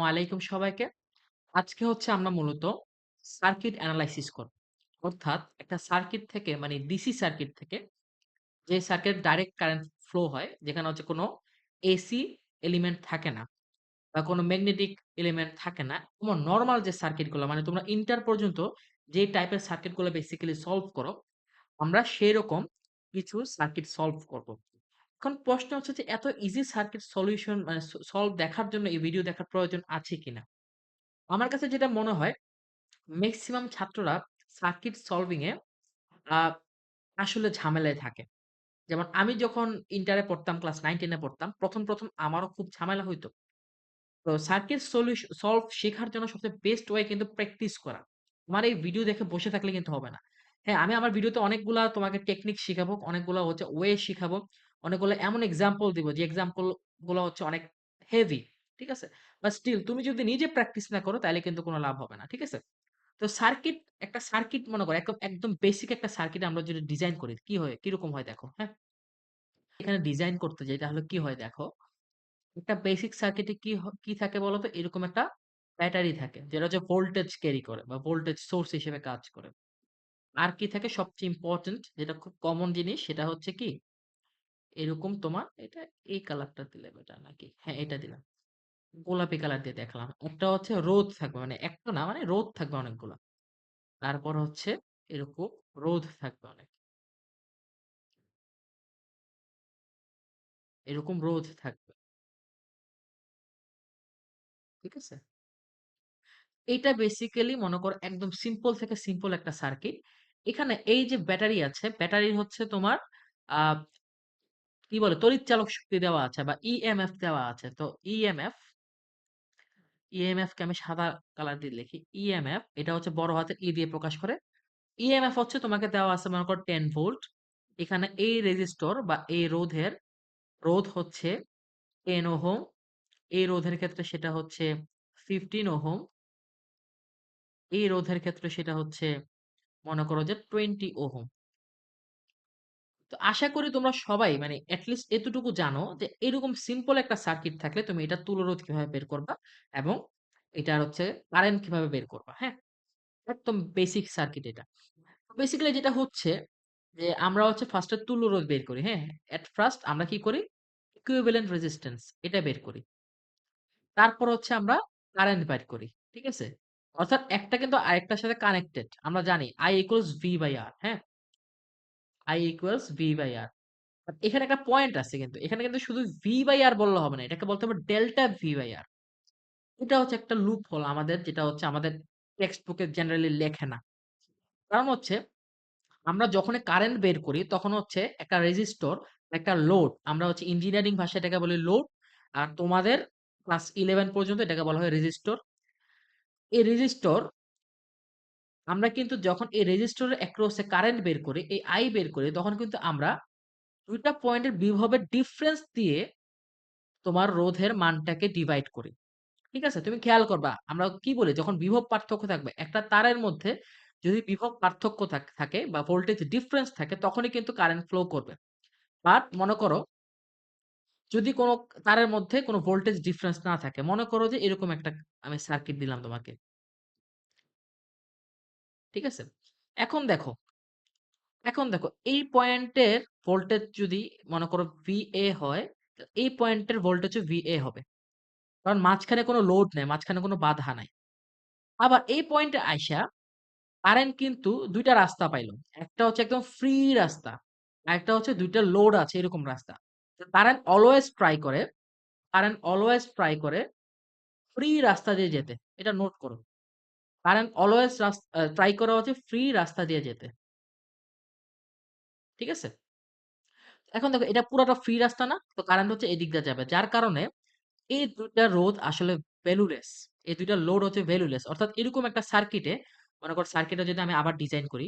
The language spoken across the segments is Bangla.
আসসালামু আলাইকুম সবাইকে। আজকে হচ্ছে আমরা মূলত সার্কিট এনালাইসিস করব। অর্থাৎ একটা সার্কিট থেকে মানে ডিসি সার্কিট থেকে যে সার্কিট ডাইরেক্ট কারেন্ট ফ্লো হয়, যেখানে হচ্ছে কোনো এসি এলিমেন্ট থাকে না বা কোনো ম্যাগনেটিক এলিমেন্ট থাকে না। তোমার নরমাল যে সার্কিটগুলো মানে তোমরা ইন্টার পর্যন্ত যে টাইপের সার্কিটগুলো বেসিক্যালি সলভ করো, আমরা সেরকম কিছু সার্কিট সলভ করব। এখন প্রশ্ন হচ্ছে যে এত ইজি সার্কিট সলিউশন মানে সলভ দেখার জন্য এই ভিডিও দেখার প্রয়োজন আছে কিনা? আমার কাছে যেটা মনে হয় মেক্সিমাম ছাত্ররা সার্কিট সলভিং এ আ আসলে ঝামেলায় থাকে। যেমন আমি যখন ইন্টারে পড়তাম ক্লাস 9-10 এ পড়তাম। ১ম আমারও খুব ঝামেলা হইতো। তো সার্কিট সলভ শেখার জন্য সবচেয়ে বেস্ট ওয়ে কিন্তু প্র্যাকটিস করা। তোমার এই ভিডিও দেখে বসে থাকলে কিন্তু হবে না। হ্যাঁ, আমি আমার ভিডিওতে অনেকগুলা তোমাকে টেকনিক শিখাবো, অনেকগুলা হচ্ছে ওয়ে শিখাবো, অনেকগুলো এমন এক্সাম্পল দিব যে এক্সাম্পল গুলো হচ্ছে অনেক হেভি। ঠিক আছে? বাট স্টিল তুমি যদি নিজে প্র্যাকটিস না করো তাইলে কিন্তু কোন লাভ হবে না। ঠিক আছে? তো একটা সার্কিট মনে করো একদম একদম বেসিক একটা সার্কিট আমরা যদি ডিজাইন করি কি হয় কিরকম হয় দেখো, হ্যাঁ? এখানে ডিজাইন করতে যাই তাহলে কি হয় দেখো। একটা বেসিক সার্কিটে কি থাকে বলতো? এরকম একটা ব্যাটারি থাকে যেটা হচ্ছে ভোল্টেজ ক্যারি করে বা ভোল্টেজ সোর্স হিসেবে কাজ করে। আর কি থাকে সবচেয়ে ইম্পোর্টেন্ট যেটা খুব কমন জিনিস সেটা হচ্ছে কি এরকম তোমার এটা এই কালারটা দিলে বেটার নাকি? হ্যাঁ, এটা দিলাম। গোলাপি কালার দিয়ে দেখলাম। একটা হচ্ছে রোধ থাকবে মানে একটা না মানে রোধ থাকবে অনেকগুলা। তারপর হচ্ছে এরকম রোধ থাকবে অনেক। এরকম রোধ থাকবে। ঠিক আছে? এইটা বেসিক্যালি মনে করো একদম সিম্পল থেকে সিম্পল একটা সার্কিট। এখানে এই যে ব্যাটারি আছে, ব্যাটারির হচ্ছে তোমার আ কি বলে তড়িৎচালক শক্তি দেওয়া আছে বা ইএমএফ দেওয়া আছে। তো ইএমএফ কে আমি সাদা কালার দিয়ে লিখি। ইএমএফ এটা হচ্ছে বড় হাতের ই দিয়ে প্রকাশ করে। ইএমএফ হচ্ছে তোমাকে দেওয়া আছে মনে করো 10 ভোল্ট। এখানে এই রেজিস্টর বা এই রোধের রোধ হচ্ছে 10 ওহম। এই রোধের ক্ষেত্রে সেটা হচ্ছে 15 ওহম। এই রোধের ক্ষেত্রে সেটা হচ্ছে মনে করো যে 20 ওহম। তো আশা করি তোমরা সবাই মানে এট লিস্ট এতটুকু জানো যে এরকম সিম্পল একটা সার্কিট থাকলে তুমি এটা তুলরোধ কিভাবে বের করবা এবং এটার হচ্ছে কারেন্ট কিভাবে বের করবা। হ্যাঁ? একদম বেসিক সার্কিট এটা। বেসিক্যালি যেটা হচ্ছে যে আমরা হচ্ছে ফার্স্ট এ তুল্যরোধ বের করি। হ্যাঁ? এট ফার্স্ট আমরা কি করি? ইকুইভ্যালেন্ট রেজিস্ট্যান্স এটা বের করি। তারপর হচ্ছে আমরা কারেন্ট বের করি। ঠিক আছে? অর্থাৎ একটা কিন্তু আরেকটার সাথে কানেক্টেড। আমরা জানি I equals V/R হ্যাঁ? I equals V/R বাট এখানে একটা পয়েন্ট আছে কিন্তু। এখানে কিন্তু শুধু V/R বললে হবে না। এটাকে বলতে হবে ডেল্টা V/R এটা হচ্ছে একটা লুপ হোল আমাদের যেটা হচ্ছে আমাদের টেক্সট বুকে জেনারেলি লেখে না। কারণ হচ্ছে আমরা যখনই কারেন্ট বের করি তখন হচ্ছে একটা রেজিস্টর, একটা লোড আমরা হচ্ছে ইঞ্জিনিয়ারিং ভাষায় এটাকে বলি লোড। আর তোমাদের ক্লাস 11 পর্যন্ত এটাকে বলা হয় রেজিস্টর। এই রেজিস্টর আমরা কিন্তু যখন এই রেজিস্টরের অ্যাক্রস এ কারেন্ট বের করি, এই I বের করি তখন কিন্তু আমরা ২ টা পয়েন্টের বিভবের ডিফারেন্স দিয়ে তোমার রোধের মানটাকে ডিভাইড করি। ঠিক আছে? তুমি খেয়াল করবা আমরা কি বলি যখন বিভব পার্থক্য থাকবে একটা তারের মধ্যে যদি বিভব পার্থক্য থাকে বা ভোল্টেজ ডিফারেন্স থাকে তখনই কিন্তু কারেন্ট ফ্লো করবে। বাট মনে করো যদি কোন তারের মধ্যে কোন ভোল্টেজ ডিফারেন্স না থাকে। মনে করো যে এরকম একটা আমি সার্কিট দিলাম তোমাকে। ঠিক আছে? এখন দেখো, এখন দেখো এই পয়েন্টের ভোল্টেজ যদি মনে করো VA হয়, তো এই পয়েন্টের ভোল্টেজও VA হবে। কারণ মাঝখানে কোন লোড নাই, মাঝখানে কোন বাধা নাই। আবার এই পয়েন্টে আইসা কারেন্ট কিন্তু ২ টা রাস্তা পাইলো। একটা হচ্ছে একদম ফ্রি রাস্তা। আরেকটা হচ্ছে ২ টা লোড আছে এরকম রাস্তা। তো কারেন্ট অলওয়েজ ট্রাই করে ফ্রি রাস্তা দিয়ে যেতে। এটা নোট করো। কারেন্ট অলওয়েজ ট্রাই করা হচ্ছে ফ্রি রাস্তা দিয়ে যেতে। ঠিক আছে? এখন দেখো এটা পুরাটা ফ্রি রাস্তা না? তো কারেন্ট হচ্ছে এদিক দিয়ে যাবে। যার কারণে এই ২ টা রোধ আসলে ভ্যালুলেস। এই ২ টা লোড হচ্ছে ভ্যালুলেস। অর্থাৎ এরকম একটা সার্কিটে মনে করো সার্কিটটা যদি আমি আবার ডিজাইন করি,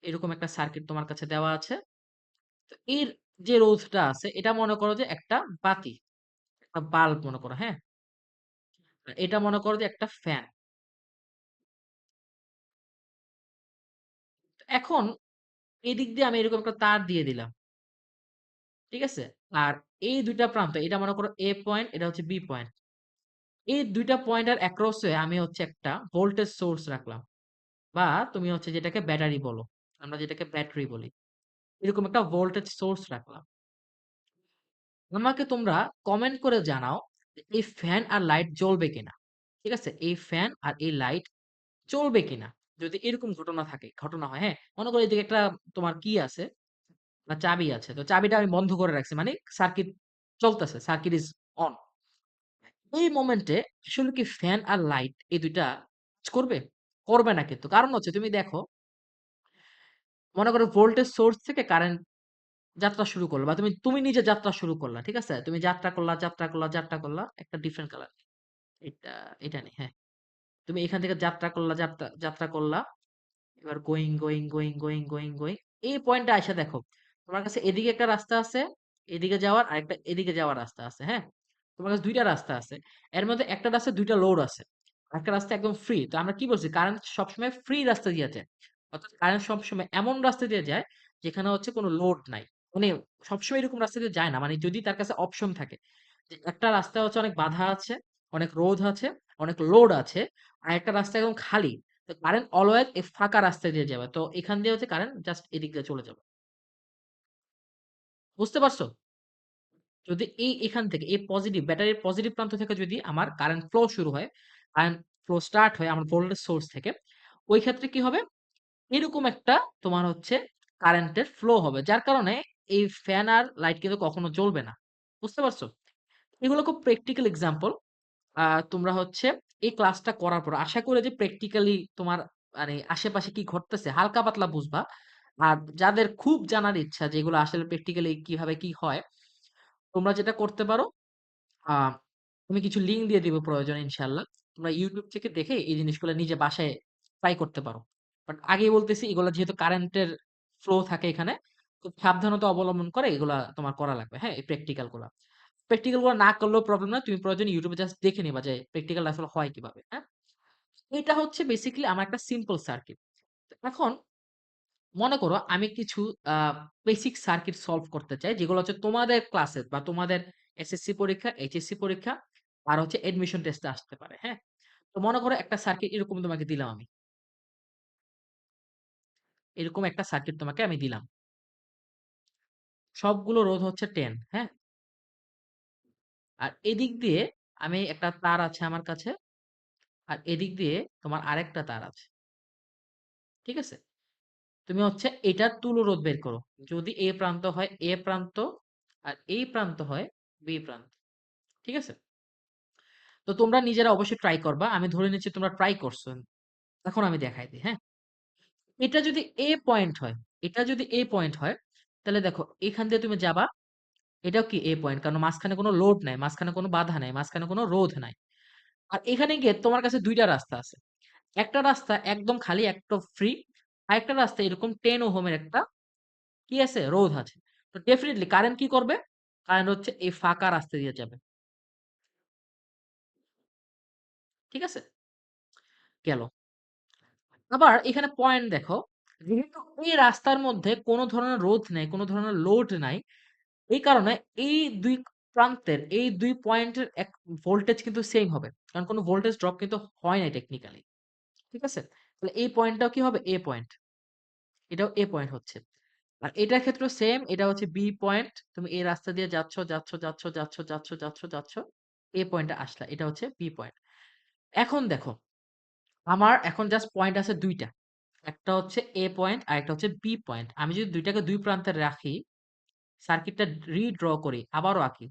এরকম একটা সার্কিট তোমার কাছে দেওয়া আছে। তো এর যে রোধটা আছে এটা মনে করো যে একটা বাতি, একটা বাল্ব মনে করো, হ্যাঁ? এটা মনে করো যে একটা ফ্যান। এখন এদিক দিয়ে আমি এরকম একটা তার দিয়ে দিলাম। ঠিক আছে? আর এই ২ টা প্রান্ত এটা মনে করো A পয়েন্ট, এটা হচ্ছে B পয়েন্ট। এই ২ টা পয়েন্টের অ্যাক্রস এ আমি হচ্ছে একটা ভোল্টেজ সোর্স রাখলাম। বা তুমি হচ্ছে যেটাকে ব্যাটারি বলো। আমরা যেটাকে ব্যাটারি বলি। এরকম একটা ভোল্টেজ সোর্স রাখলাম। আমাকে তোমরা কমেন্ট করে জানাও যে এই ফ্যান আর লাইট জ্বলবে কিনা। ঠিক আছে? এই ফ্যান আর এই লাইট চলবে কিনা? যদি এরকম ঘটনা হয়, হ্যাঁ? মনে করো এদিকে একটা তোমার কি আছে বা চাবি আছে। তো চাবিটা আমি বন্ধ করে রাখছি। মানে সার্কিট চলতেছে। Circuit is on. এই মোমেন্টে আসলে কি ফ্যান আর লাইট এই ২ টা কাজ করবে? করবে না কিন্তু। কারণ হচ্ছে তুমি দেখো, মনে করো ভোল্টেজ সোর্স থেকে কারেন্ট যাত্রা শুরু করলো বা তুমি তুমি নিজে যাত্রা শুরু করলা। ঠিক আছে? তুমি যাত্রা করলা। একটা ডিফারেন্ট কালার। এটা এটা নেই। হ্যাঁ। তুমি এখান থেকে যাত্রা করলা। এবার গোয়িং। এই পয়েন্টে আইসা দেখো। তোমার কাছে এদিকে একটা রাস্তা আছে, এদিকে যাওয়ার আরেকটা এদিকে যাওয়ার রাস্তা আছে, হ্যাঁ? তোমার কাছে ২ টা রাস্তা আছে। এর মধ্যে একটা রাস্তায় ২ টা লোড আছে। আরেকটা রাস্তা একদম ফ্রি। তো আমরা কি বলছি? কারেন্ট সবসময় ফ্রি রাস্তা দিয়ে যায়। অর্থাৎ কারেন্ট সবসময় এমন রাস্তা দিয়ে যায় যেখানে হচ্ছে কোনো লোড নাই। মানে সবসময় এরকম রাস্তা দিয়ে যায় না। মানে যদি তার কাছে অপশন থাকে যে একটা রাস্তায় হচ্ছে অনেক বাধা আছে, অনেক রোধ আছে, অনেক লোড আছে। আরেকটা রাস্তা একদম খালি। তো কারেন্ট অলওয়েজ এই ফাঁকা রাস্তা দিয়ে যাবে। তো এখান দিয়ে হচ্ছে কারেন্ট জাস্ট এদিক দিয়ে চলে যাবে। বুঝতে পারছো? যদি এখান থেকে এই পজিটিভ ব্যাটারির পজিটিভ প্রান্ত থেকে যদি আমার কারেন্ট ফ্লো শুরু হয়, কারেন্ট ফ্লো স্টার্ট হয় আমার ভোল্টেজ সোর্স থেকে, ওই ক্ষেত্রে কি হবে? এরকম একটা তোমার হচ্ছে কারেন্টের ফ্লো হবে। যার কারণে এই ফ্যান আর লাইট কিন্তু কখনো জ্বলবে না। বুঝতে পারছো? এগুলো খুব প্র্যাকটিক্যাল এক্সাম্পল। আ তোমরা হচ্ছে এই ক্লাসটা করার পর আশা করি যে প্র্যাকটিক্যালি তোমার মানে আশেপাশে কি ঘটতেছে হালকা পাতলা বুঝবা। আর যাদের খুব জানার ইচ্ছা যে এগুলো আসলে প্র্যাকটিক্যালি কিভাবে কি হয়, তোমরা যেটা করতে পারো আ আমি কিছু লিঙ্ক দিয়ে দিব প্রয়োজনে ইনশাআল্লাহ। তোমরা YouTube থেকে দেখে এই জিনিসগুলো নিজে বাসায় ট্রাই করতে পারো। বাট আগেই বলতেছি এগুলা যেহেতু কারেন্টের ফ্লো থাকে এখানে, খুব সাবধানতা অবলম্বন করে এগুলা তোমার করা লাগবে। হ্যাঁ? এই প্র্যাকটিক্যাল গুলা। প্র্যাকটিক্যাল গুলো না করলেও প্রবলেম না। তুমি প্রয়োজনে YouTube এ জাস্ট দেখে নিবা যে প্র্যাকটিক্যাল আসলে হয় কিভাবে। হ্যাঁ? এটা হচ্ছে বেসিক্যালি আমার একটা সিম্পল সার্কিট। এখন মনে করো আমি কিছু আ বেসিক সার্কিট সলভ করতে চাই যেগুলো হচ্ছে তোমাদের ক্লাসে বা তোমাদের এসএসসি পরীক্ষা, এইচএসসি পরীক্ষা আর হচ্ছে অ্যাডমিশন টেস্টে আসতে পারে। হ্যাঁ? তো মনে করো একটা সার্কিট এরকম তোমাকে দিলাম আমি। এরকম একটা সার্কিট তোমাকে আমি দিলাম। সবগুলো রোধ হচ্ছে 10, হ্যাঁ? আর এদিক দিয়ে আমি একটা তার আছে আমার কাছে। আর এদিক দিয়ে তোমার আরেকটা তার আছে। ঠিক আছে? তুমি হচ্ছে এটার তুল্য রোধ বের করো। যদি A প্রান্ত হয় A প্রান্ত আর এই প্রান্ত হয় B প্রান্ত। ঠিক আছে? তো তোমরা নিজেরা অবশ্যই ট্রাই করবা। আমি ধরে নিচ্ছি তোমরা ট্রাই করছো। এখন আমি দেখাই দেই, হ্যাঁ? এটা যদি A পয়েন্ট হয়, এটা যদি A পয়েন্ট হয়, তাহলে দেখো এখান দিয়ে তুমি যাবা। এটাও কি A পয়েন্ট। কারণ মাঝখানে কোনো লোড নাই, মাঝখানে কোনো বাধা নাই, মাঝখানে কোনো রোধ নাই। আর এখানে গিয়ে তোমার কাছে ২ টা রাস্তা আছে। একটা রাস্তা একদম খালি, একদম ফ্রি। আরেকটা রাস্তা এরকম 10 ওহমের একটা কি আছে? রোধ আছে। তো ডেফিনিটলি কারেন্ট কি করবে? কারেন্ট হচ্ছে এই ফাঁকা রাস্তা দিয়ে যাবে। ঠিক আছে? গেল। আবার এখানে পয়েন্ট দেখো, যেহেতু এই রাস্তার মধ্যে কোন ধরনের রোধ নাই, কোন ধরনের লোড নাই, এই কারণে এই ২ প্রান্তের এই ২ পয়েন্টের ভোল্টেজ কিন্তু সেইম হবে। কারণ কোন ভোল্টেজ ড্রপ কিন্তু হয় নাই টেকনিক্যালি। ঠিক আছে? তাহলে এই পয়েন্টটাও কি হবে? A point. এটাও A পয়েন্ট হচ্ছে। আর এটার ক্ষেত্রেও সেম, এটা হচ্ছে B পয়েন্ট। তুমি এই রাস্তা দিয়ে যাচ্ছ। A পয়েন্টে আসলা। এটা হচ্ছে B পয়েন্ট। এখন দেখো, আমার এখন জাস্ট পয়েন্ট আছে ২ টা। একটা হচ্ছে A পয়েন্ট আরেকটা হচ্ছে B পয়েন্ট। আমি যদি ২ টাকে ২ প্রান্তে রাখি, সার্কিটটা রিড্র করি, আবারও আঁকি।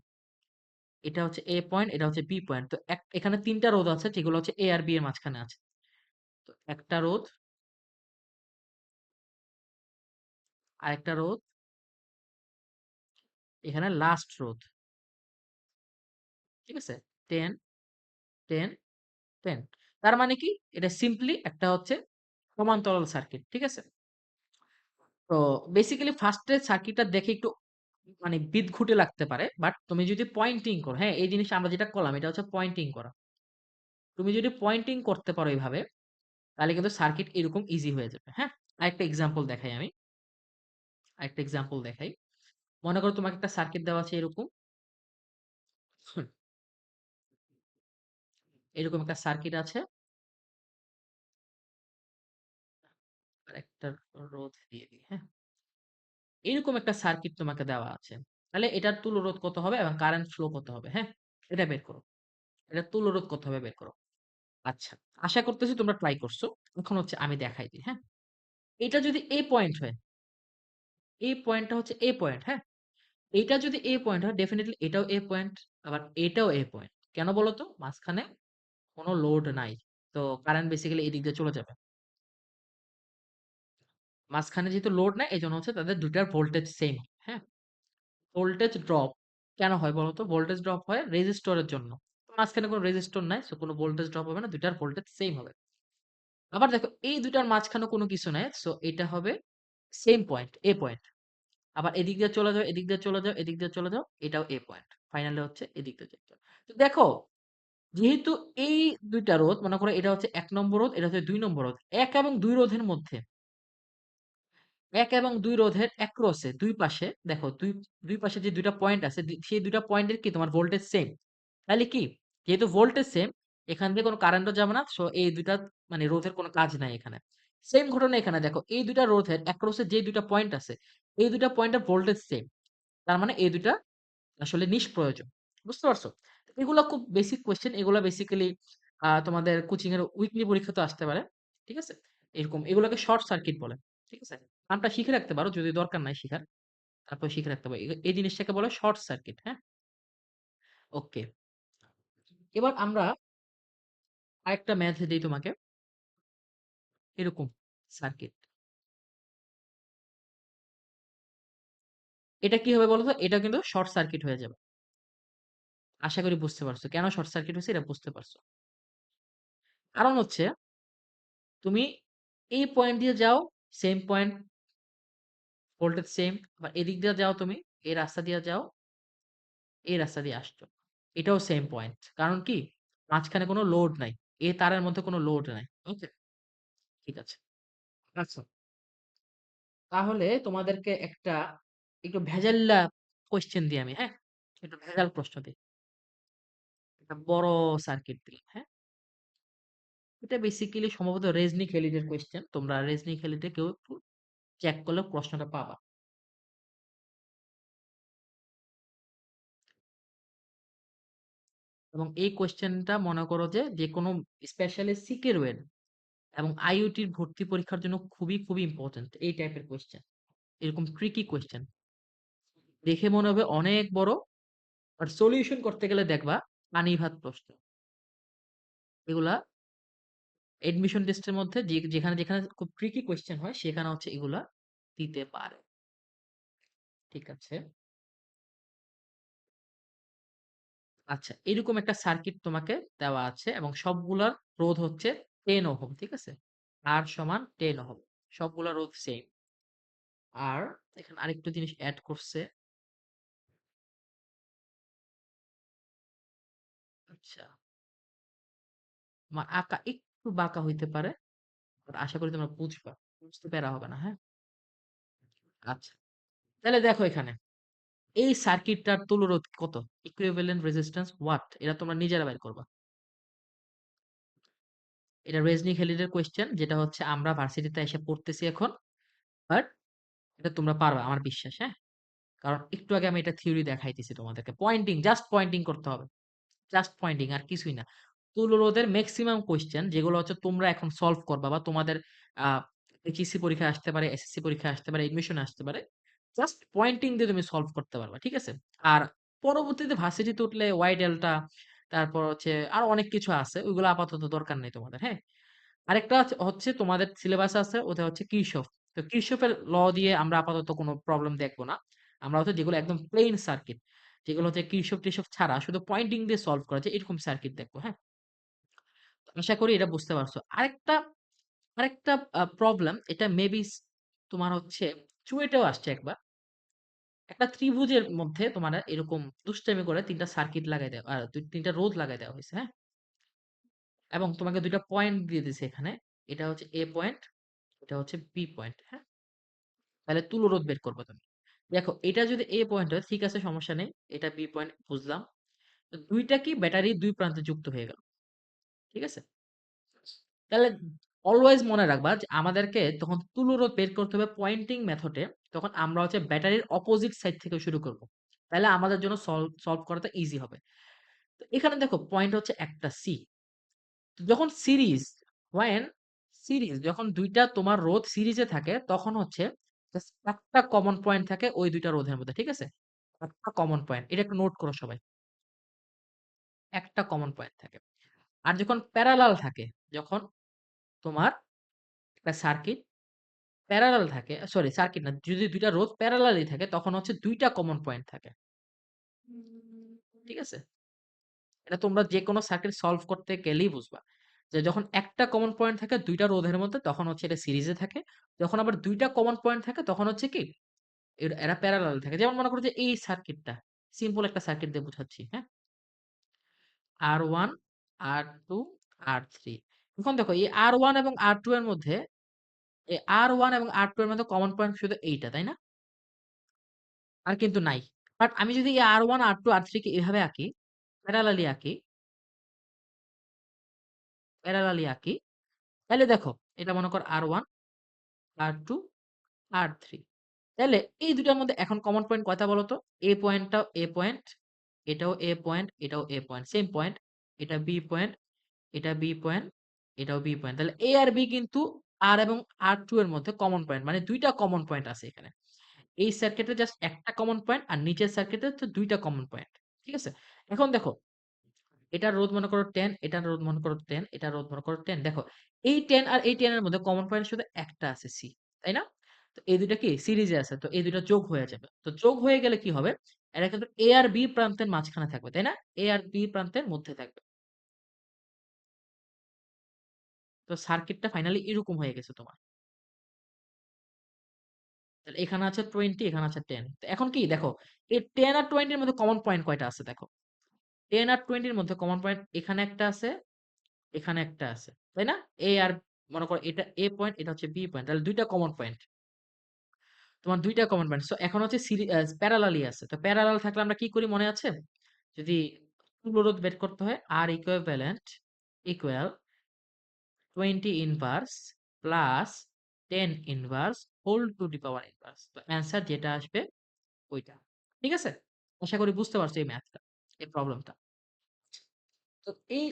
এটা হচ্ছে A পয়েন্ট, এটা হচ্ছে B পয়েন্ট। তো এখানে ৩ টা রোধ আছে যেগুলো হচ্ছে A আর B এর মাঝখানে আছে। তো একটা রোধ, আরেকটা রোধ, এখানে লাস্ট রোধ। ঠিক আছে? 10, 10, 10। তার মানে কি? এটা সিম্পলি একটা হচ্ছে সমান্তরাল সার্কিট। ঠিক আছে? তো বেসিক্যালি ফার্স্ট এ সার্কিটটা দেখে একটু মানে বিদঘুটে লাগতে পারে। বাট তুমি যদি পয়েন্টিং করো, হ্যাঁ? এই জিনিসটা আমরা যেটা করলাম এটা হচ্ছে পয়েন্টিং করা। তুমি যদি পয়েন্টিং করতে পারো এভাবে, তাহলে কিন্তু সার্কিট এরকম ইজি হয়ে যাবে। হ্যাঁ? আরেকটা এক্সাম্পল দেখাই আমি। আরেকটা এক্সাম্পল দেখাই। মনে করো তোমাকে একটা সার্কিট দেওয়া আছে এরকম। হুম, এরকম একটা সার্কিট আছে। আরেকটা রোধ দিয়ে দিই, হ্যাঁ? এরকম একটা সার্কিট তোমাকে দেওয়া আছে। তাহলে এটার তুল্য রোধ কত হবে এবং কারেন্ট ফ্লো কত হবে, হ্যাঁ? এটা বের করো। এটার তুল্য রোধ কত হবে বের করো। আচ্ছা, আশা করতেছি তোমরা ট্রাই করছো। এখন হচ্ছে আমি দেখাই দিই, হ্যাঁ? এটা যদি A পয়েন্ট হয়, এই পয়েন্টটা হচ্ছে A পয়েন্ট, হ্যাঁ? এইটা যদি A পয়েন্ট হয় ডেফিনিটলি এটাও A পয়েন্ট, আবার এটাও A পয়েন্ট। কেন বলো তো? মাঝখানে কোন লোড নাই। তো কারেন্ট বেসিক্যালি এদিক দিয়ে চলে যাবে। মাঝখানে যেহেতু লোড নাই এজন্য হচ্ছে তাদের ২ টার ভোল্টেজ সেইম, হ্যাঁ? ভোল্টেজ ড্রপ কেন হয় বলতো? ভোল্টেজ ড্রপ হয় রেজিস্টরের জন্য। মাঝখানে কোন রেজিস্টর নাই। সো কোন ভোল্টেজ ড্রপ হবে না। ২ টার ভোল্টেজ সেইম হবে। আবার দেখো এই ২ টার মাঝখানে কোন কিছু নাই। সো এটা হবে সেইম পয়েন্ট, A পয়েন্ট। আবার এদিক দিয়ে চলে যাও, এদিক দিয়ে চলে যাও, এদিক দিয়ে চলে যাও। এটাও A পয়েন্ট। ফাইনালি হচ্ছে এদিক দিয়ে যেতে হবে। তো দেখো যেহেতু এই ২ টা রোধ মনে করো এটা হচ্ছে ১ নম্বর রোধ, এটা হচ্ছে ২ নম্বর রোধ। ১ এবং ২ রোধের মধ্যে ১ এবং ২ রোধের এক্রস এ ২ পাশে দেখো ২ পাশে যে ২ টা পয়েন্ট আছে সেই ২ টা পয়েন্টের কি তোমার ভোল্টেজ সেম। তাইলে কি? যেহেতু ভোল্টেজ সেম এখান দিয়ে কোন কারেন্টও যাবে না। সো এই ২ টা মানে রোধের কোন কাজ নাই এখানে। সেম ঘটনা এখানে দেখো এই ২ টা রোধের এক্রস এ যে ২ টা পয়েন্ট আছে, এই ২ টা পয়েন্টের ভোল্টেজ সেম। তার মানে এই ২ টা আসলে নিষ্প্রয়োজন। বুঝতে পারছো? এগুলা খুব বেসিক কোয়েশ্চেন। এগুলা বেসিক্যালি তোমাদের কোচিং এর উইকলি পরীক্ষাতেও আসতে পারে। ঠিক আছে? এরকম এগুলোকে শর্ট সার্কিট বলে। ঠিক আছে? নামটা শিখে রাখতে পারো যদি দরকার নাই শিখার। তারপর শিখে রাখতে পারো। এই জিনিসটাকে বলে শর্ট সার্কিট, হ্যাঁ? ওকে। এবার আমরা আরেকটা ম্যাথ দেই তোমাকে। এরকম সার্কিট। এটা কি হবে বলো তো? এটা কিন্তু শর্ট সার্কিট হয়ে যাবে। আশা করি বুঝতে পারছো। কেন শর্ট সার্কিট হইছে এটা বুঝতে পারছো। কারণ হচ্ছে তুমি এই পয়েন্ট দিয়ে যাও, সেম পয়েন্ট ভোল্টেজ সেম। আবার এদিক দিয়ে যাও তুমি, এই রাস্তা দিয়ে যাও, এই রাস্তা দিয়ে আসছো। এটাও সেম পয়েন্ট। কারণ কি? মাঝখানে কোনো লোড নাই। এই তারের মধ্যে কোনো লোড নাই। ওকে? ঠিক আছে। আচ্ছা। তাহলে তোমাদেরকে একটা একটু ভেজাল্লা কোয়েশ্চেন দিই আমি, হ্যাঁ? একটু ভেজাল প্রশ্ন দিই। একটা বড় সার্কিট দিই, হ্যাঁ? এটা বেসিক্যালি সম্ভবত রেজনি খেলিজের কোয়েশ্চেন। তোমরা রেজনি খেলিতে কেউ একটু চেক করলে প্রশ্নটা পাবা। এবং এই কোয়েশ্চেনটা মনে করো যে যেকোনো স্পেশালি সিকের এবং আইওটির ভর্তি পরীক্ষার জন্য খুবই, খুবই ইম্পোর্টেন্ট এই টাইপের কোয়েশ্চেন। এরকম ট্রিকি কোয়েশ্চেন। দেখে মনে হবে অনেক বড়, বাট সলিউশন করতে গেলে দেখবা পানি ভাত প্রশ্ন। এগুলা এডমিশন টেস্টের মধ্যে যেখানে খুব ট্রিকি কোয়েশ্চেন হয় সেখানে হচ্ছে এগুলা দিতে পারে। ঠিক আছে? আচ্ছা, এরকম একটা সার্কিট তোমাকে দেওয়া আছে এবং সবগুলার রোধ হচ্ছে 10 ওহম। ঠিক আছে? R সমান 10 ওহম। সবগুলা রোধ সেম। আর এখানে আরেকটা জিনিস এড করছে। আচ্ছা, আমার আঁকা একটু বাঁকা হইতে পারে। বাট আশা করি তোমরা বুঝবা। বুঝতে প্যারা হবে না, হ্যাঁ? আচ্ছা। তাহলে দেখো এখানে। এই সার্কিটটার তুল্যরোধ কত? Equivalent resistance what? এটা তোমরা নিজেরা বের করবা। এটা রেজনিক হেলিডের কোয়েশ্চেন যেটা হচ্ছে আমরা ভার্সিটিতে এসে পড়তেছি এখন। বাট এটা তোমরা পারবা আমার বিশ্বাস, হ্যাঁ? কারণ একটু আগে আমি এটা থিওরি দেখাইতেছি তোমাদেরকে। পয়েন্টিং, জাস্ট পয়েন্টিং করতে হবে। জাস্ট পয়েন্টিং আর কিছুই না। তুল্যরোধের মেক্সিমাম কোয়েশ্চেন যেগুলো হচ্ছে তোমরা এখন সলভ করবা বা তোমাদের আ এইচএসসি পরীক্ষায় আসতে পারে, এসএসসি পরীক্ষায় আসতে পারে, এডমিশনে আসতে পারে। জাস্ট পয়েন্টিং দিয়ে তুমি সলভ করতে পারবা। ঠিক আছে? আর পরবর্তীতে ভার্সিটিতে উঠলে ওয়াই ডেল্টা তারপর হচ্ছে আরো অনেক কিছু আছে। ওইগুলো আপাতত দরকার নেই তোমাদের, হ্যাঁ? আরেকটা হচ্ছে তোমাদের সিলেবাসে আছে ওটা হচ্ছে কিরশফ। তো কিরশফের ল দিয়ে আমরা আপাতত কোনো প্রবলেম দেখব না। আমরা হচ্ছে যেগুলো একদম প্লেন সার্কিট, যেগুলো হচ্ছে কিরশফ-টিরশফ ছাড়া শুধু পয়েন্টিং দিয়ে সলভ করা যায় এরকম সার্কিট দেখব, হ্যাঁ? তো আশা করি এটা বুঝতে পারছো। আরেকটা প্রবলেম এটা মেবি তোমার হচ্ছে চুয়েটেও আসছে একবার। একটা ত্রিভুজের মধ্যে তোমার এরকম দুষ্টামি করে ৩ টা সার্কিট লাগাই দেওয়া ৩ টা রোধ লাগাই দেওয়া হইছে, হ্যাঁ? এবং তোমাকে ২ টা পয়েন্ট দিয়ে দিছে এখানে। এটা হচ্ছে A পয়েন্ট, এটা হচ্ছে B পয়েন্ট, হ্যাঁ? তাহলে তুল্যরোধ বের করবা তুমি। দেখো এটা যদি A পয়েন্ট হয় ঠিক আছে সমস্যা নেই। এটা B পয়েন্ট বুঝলাম। তো ২ টা কি ব্যাটারি ২ প্রান্তে যুক্ত হয়ে গেল। ঠিক আছে? তাহলে অলওয়েজ মনে রাখবা যে আমাদেরকে তখন তুল্য বের করতে হবে পয়েন্টিং মেথডে। তখন আমরা হচ্ছে ব্যাটারির অপোজিট সাইড থেকে শুরু করব। তাইলে আমাদের জন্য সলভ করাটা ইজি হবে। তো এখানে দেখো পয়েন্ট হচ্ছে একটা সি। যখন সিরিজ when সিরিজ যখন ২ টা তোমার রোধ সিরিজে থাকে তখন হচ্ছে জাস্ট একটা কমন পয়েন্ট থাকে ওই ২ টা রোধের মধ্যে। ঠিক আছে? একটা কমন পয়েন্ট। এটা একটু নোট করো সবাই। একটা কমন পয়েন্ট থাকে। আর যখন প্যারালাল থাকে, যখন তোমার একটা সার্কিট প্যারালাল থাকে, সরি সার্কিট না, যদি ২ টা রোধ প্যারালালি থাকে তখন হচ্ছে ২ টা কমন পয়েন্ট থাকে। ঠিক আছে? এটা তোমরা যেকোনো সার্কিট সলভ করতে গেলেই বুঝবা। যে যখন একটা কমন পয়েন্ট থাকে ২ টা রোধের মধ্যে তখন হচ্ছে এটা সিরিজে থাকে। যখন আবার ২ টা কমন পয়েন্ট থাকে তখন হচ্ছে কি এরা প্যারালাল থাকে। যেমন মনে করো যে এই সার্কিটটা, সিম্পল একটা সার্কিট দিয়ে বুঝাচ্ছি, হ্যাঁ? R1, R2, R3 এখন দেখো এই R1 এবং R2 এর মধ্যে এই R1 এবং R2 এর মধ্যে কমন পয়েন্ট শুধু এইটা, তাই না? আর কিন্তু নাই। বাট আমি যদি এই R1, R2, R3 কে এভাবে আঁকি, প্যারালালি আঁকি, প্যারালালি আঁকি, তাইলে দেখো এটা মনে কর R1, R2, R3 তাইলে এই ২ টার মধ্যে এখন কমন পয়েন্ট কয়টা বলো তো? A পয়েন্টটাও A পয়েন্ট, এটাও A পয়েন্ট, এটাও A পয়েন্ট। Same point. এটা B পয়েন্ট, এটা B পয়েন্ট, এটাও B পয়েন্ট। তাহলে A আর B কিন্তু R এবং R2 এর মধ্যে কমন পয়েন্ট। মানে ২ টা কমন পয়েন্ট আছে এখানে। এই সার্কিটে জাস্ট একটা কমন পয়েন্ট আর নিচের সার্কিটে হচ্ছে ২ টা কমন পয়েন্ট। ঠিক আছে? এখন দেখো এটার রোধ মনে করো 10, এটার রোধ মনে করো 10, এটার রোধ মনে করো 10 দেখো এই 10 আর এই 10 এর মধ্যে কমন পয়েন্ট শুধু একটা আছে C, তাই না? তো এই ২ টা কি সিরিজে আছে। তো এই ২ টা যোগ হয়ে যাবে। তো যোগ হয়ে গেলে কি হবে? এরা কিন্তু A আর B প্রান্তের মাঝখানে থাকবে, তাই না? A আর B প্রান্তের মধ্যে থাকবে। তো সার্কিটটা ফাইনালি এরকম হয়ে গেছে তোমার। তাহলে এখানে আছে 20, এখানে আছে 10। তো এখন কি দেখো এই 10 আর 20 এর মধ্যে কমন পয়েন্ট কয়টা আছে দেখো। 10 আর 20 এর মধ্যে কমন পয়েন্ট এখানে একটা আছে, এখানে একটা আছে। তাই না? A আর মনে করো এটা A পয়েন্ট, এটা হচ্ছে B পয়েন্ট। তাহলে ২ টা কমন পয়েন্ট। তোমার ২ টা কমন পয়েন্ট। সো এখন হচ্ছে প্যারালালি আছে। তো প্যারালাল থাকলে আমরা কি করি মনে আছে? যদি তুল্য রোধ বের করতে হয় R equivalent equal 20 inverse plus 10 inverse whole to the power inverse. তো অ্যান্সার যেটা আসবে ওইটা। ঠিক আছে? আশা করি বুঝতে পারছো এই ম্যাথটা, এই প্রবলেমটা। তো এই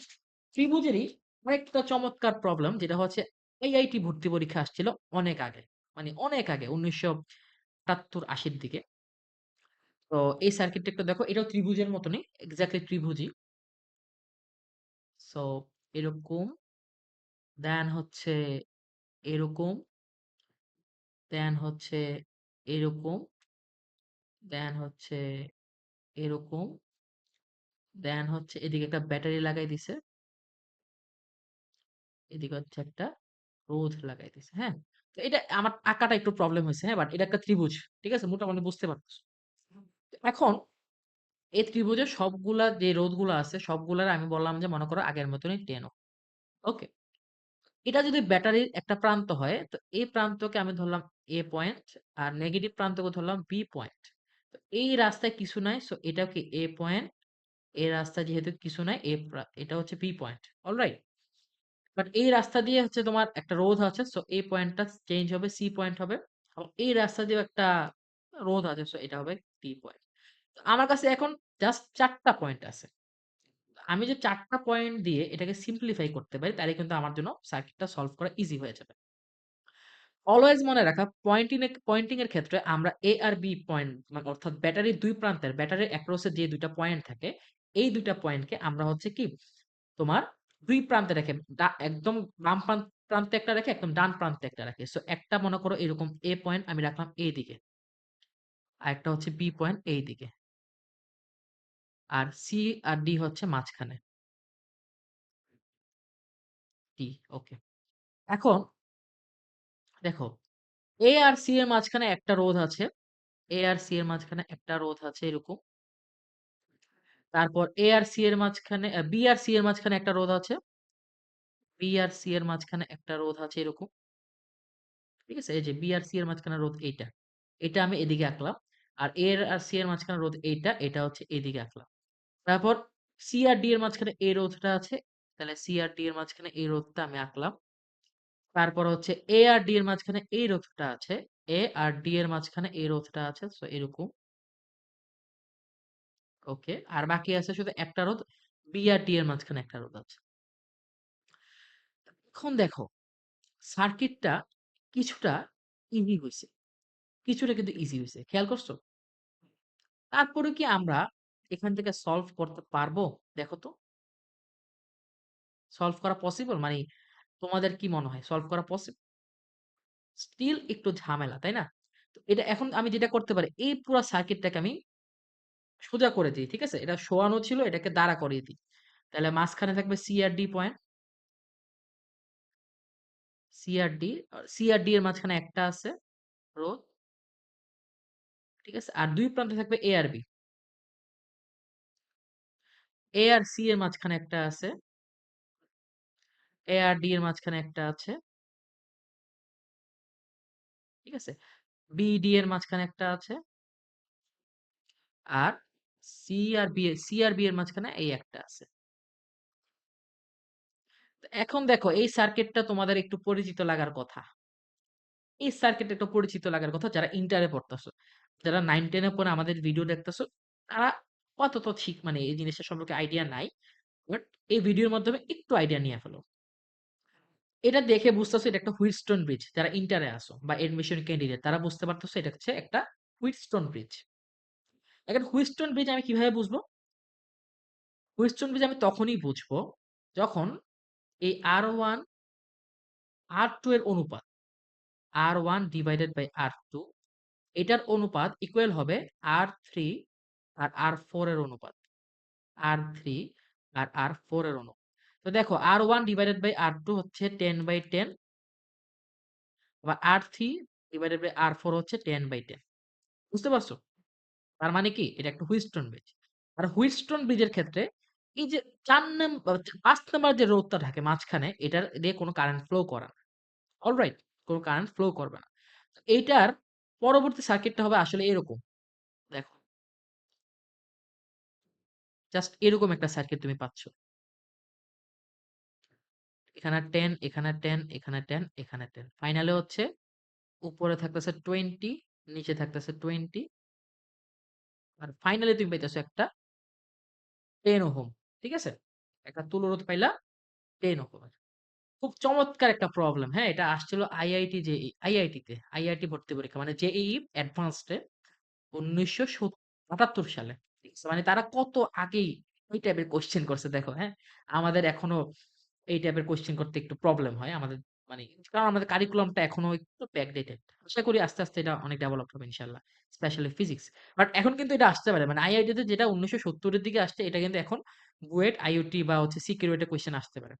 ত্রিভুজেরই আরেকটা চমৎকার প্রবলেম যেটা হচ্ছে আইআইটি ভর্তি পরীক্ষা আসছিল অনেক আগে। মানে অনেক আগে ১৯৭৮-৮০ র দিকে। তো এই সার্কিটটা একটু দেখো এটাও ত্রিভুজের মতনই এক্সাক্টলি ত্রিভুজই। সো এরকম দেন হচ্ছে এরকম, দেন হচ্ছে এরকম, দেন হচ্ছে এরকম, দেন হচ্ছে এদিকে একটা ব্যাটারি লাগাই দিছে, এদিকে হচ্ছে একটা রোধ লাগাই দিছে। হ্যাঁ? তো এটা আমার আঁকাটা একটু প্রবলেম হইছে। হ্যাঁ? বাট এটা একটা ত্রিভুজ। ঠিক আছে? মোটামুটি বুঝতে পারতেছো। এখন এই ত্রিভুজের সবগুলা যে রোধগুলা আছে সবগুলার আমি বললাম যে মনে করো আগের মতনই 10 ওহম। ওকে? এটা যদি ব্যাটারির একটা প্রান্ত হয় তো এই প্রান্তকে আমি ধরলাম A পয়েন্ট আর নেগেটিভ প্রান্তকে ধরলাম B পয়েন্ট। তো এই রাস্তায় কিছু নাই। সো এটাও কি A পয়েন্ট। এই রাস্তায় যেহেতু কিছু নাই এটা হচ্ছে B পয়েন্ট। অলরাইট? বাট এই রাস্তা দিয়ে হচ্ছে তোমার একটা রোধ আছে। সো এই পয়েন্টটা চেঞ্জ হবে সি পয়েন্ট হবে। এবং এই রাস্তা দিয়েও একটা রোধ আছে। সো এটা হবে ডি পয়েন্ট। তো আমার কাছে এখন জাস্ট ৪ টা পয়েন্ট আছে। আমি যে ৪ টা পয়েন্ট দিয়ে এটাকে সিম্পলিফাই করতে পারি তাহলে কিন্তু আমার জন্য সার্কিটটা সলভ করা ইজি হয়ে যাবে। অলওয়েজ মনে রাখা পয়েন্টিং এর ক্ষেত্রে আমরা A আর B পয়েন্ট মানে অর্থাৎ ব্যাটারির ২ প্রান্তের ব্যাটারির অ্যাক্রস এ যে ২ টা পয়েন্ট থাকে এই ২ টা পয়েন্টকে আমরা হচ্ছে কি তোমার ২ প্রান্তে রেখে একদম বাম প্রান্তে একটা রেখে একদম ডান প্রান্তে একটা রাখি। সো একটা মনে করো এরকম A পয়েন্ট আমি রাখলাম এই দিকে। আরেকটা হচ্ছে B পয়েন্ট এই দিকে। আর C আর D হচ্ছে মাঝখানে। D ওকে। এখন দেখো A আর C এর মাঝখানে একটা রোধ আছে। A আর C এর মাঝখানে একটা রোধ আছে এরকম। তারপর A আর C এর মাঝখানে B আর C এর মাঝখানে একটা রোধ আছে। B আর C এর মাঝখানে একটা রোধ আছে এরকম। ঠিক আছে? এই যে B আর C এর মাঝখানে রোধ এইটা। এটা আমি এদিকে আঁকলাম। আর A আর C এর মাঝখানে রোধ এইটা, এটা হচ্ছে এদিকে আঁকলাম। তারপর C আর D এর মাঝখানে এই রোধটা আছে। তাহলে সি আর ডি এর মাঝখানে এই রোধটা আমি আঁকলাম। তারপর হচ্ছে এ আর ডি এর মাঝখানে এই রোধটা আছে। এ আর ডি এর মাঝখানে এই রোধটা আছে। সো এরকম। ওকে। আর বাকি আছে শুধু একটা রোধ। বি আর ডি এর মাঝখানে একটা রোধ আছে। এখন দেখো সার্কিটটা কিছুটা ইজি হইছে। কিছুটা কিন্তু ইজি হইছে। খেয়াল করছো? তারপরে কি আমরা এখান থেকে সলভ করতে পারবো? দেখো তো। সলভ করা পসিবল? মানে তোমাদের কি মনে হয় সলভ করা পসিবল? স্টিল একটু ঝামেলা, তাই না? তো এটা এখন আমি যেটা করতে পারি এই পুরা সার্কিটটাকে আমি সোজা করে দেই। ঠিক আছে? এটা শোয়ানো ছিল এটাকে দাঁড়া করিয়ে দিই। তাহলে মাঝখানে থাকবে সি আর ডি পয়েন্ট। সি আর ডি সি আর ডি এর মাঝখানে একটা আছে রোধ। ঠিক আছে? আর ২ প্রান্তে থাকবে এ আর বি। এ আর সি এর মাঝখানে একটা আছে। এ আর ডি এর মাঝখানে একটা আছে। ঠিক আছে? বি ডি এর মাঝখানে একটা আছে। আর সি আর বি এর মাঝখানে এই একটা আছে। তো এখন দেখো এই সার্কিটটা তোমাদের একটু পরিচিত লাগার কথা। এই সার্কিটটা একটু পরিচিত লাগার কথা যারা ইন্টারে পড়তেছো। যারা 9-10 এ পড়ে আমাদের ভিডিও দেখতেছো তারা অতত ঠিক মানে এই জিনিসটা সম্পর্কে আইডিয়া নাই। বাট এই ভিডিওর মাধ্যমে একটু আইডিয়া নিয়ে ফেলো। এটা দেখে বুঝতেছো এটা একটা হুইটস্টোন ব্রিজ। যারা ইন্টারে আসো বা এডমিশন ক্যান্ডিডেট তারা বুঝতে পারতেছো এটা হচ্ছে একটা হুইটস্টোন ব্রিজ। এখন হুইটস্টোন ব্রিজ আমি কিভাবে বুঝবো? হুইটস্টোন ব্রিজ আমি তখনই বুঝবো যখন এই R1 R2 এর অনুপাত R1 ডিভাইডেড বাই R2 এটার অনুপাত ইকুয়াল হবে R3 আর R4 এর অনুপাত। R3 আর R4 এর অনুপাত। তো দেখো R1 ডিভাইডেড বাই R2 হচ্ছে 10/10 আবার R3 ডিভাইডেড বাই R4 হচ্ছে 10/10 বুঝতে পারছো? তার মানে কি? এটা একটা হুইটস্টোন ব্রিজ। আর হুইটস্টোন ব্রিজের ক্ষেত্রে এই যে ৪ ৫ নাম্বার যে রোধটা থাকে মাঝখানে এটার দিয়ে কোন কারেন্ট ফ্লো করে না। অলরাইট? কোন কারেন্ট ফ্লো করবে না। এইটার পরবর্তী সার্কিটটা হবে আসলে এরকম। দেখো। জাস্ট এরকম একটা সার্কিট তুমি পাচ্ছ। এখানে 10, এখানে 10, এখানে 10, এখানে 10। ফাইনালে হচ্ছে উপরে থাকতেছে 20, নিচে থাকতেছে 20 আর ফাইনালি তুমি পাইতেছো একটা 10 ওহম। ঠিক আছে? একটা তুল্য রোধ পাইলা 10 ওহম। খুব চমৎকার একটা প্রবলেম। হ্যাঁ? এটা আসছিল আইআইটি ভর্তি পরীক্ষা মানে জেইই অ্যাডভান্সড এ ১৯৭৮ সালে। ঠিক আছে? মানে তারা কত আগেই এই টাইপের কোয়েশ্চেন করছে দেখো, হ্যাঁ? আমাদের এখনো এই টাইপের কোয়েশ্চেন করতে একটু প্রবলেম হয়। আমাদের মানে কারণ আমাদের কারিকুলামটা এখনো একটু ব্যাকডেটেড। আশা করি আস্তে, আস্তে এটা অনেক ডেভেলপ হবে ইনশাআল্লাহ। Specially physics. বাট এখন কিন্তু এটা আসতে পারে। মানে আইআইটি তে যেটা ১৯৭০ এর দিকে আসছে এটা কিন্তু এখন বুয়েট, আইওটি বা হচ্ছে সিকিউরিটি কোয়েশ্চেন আসতে পারে।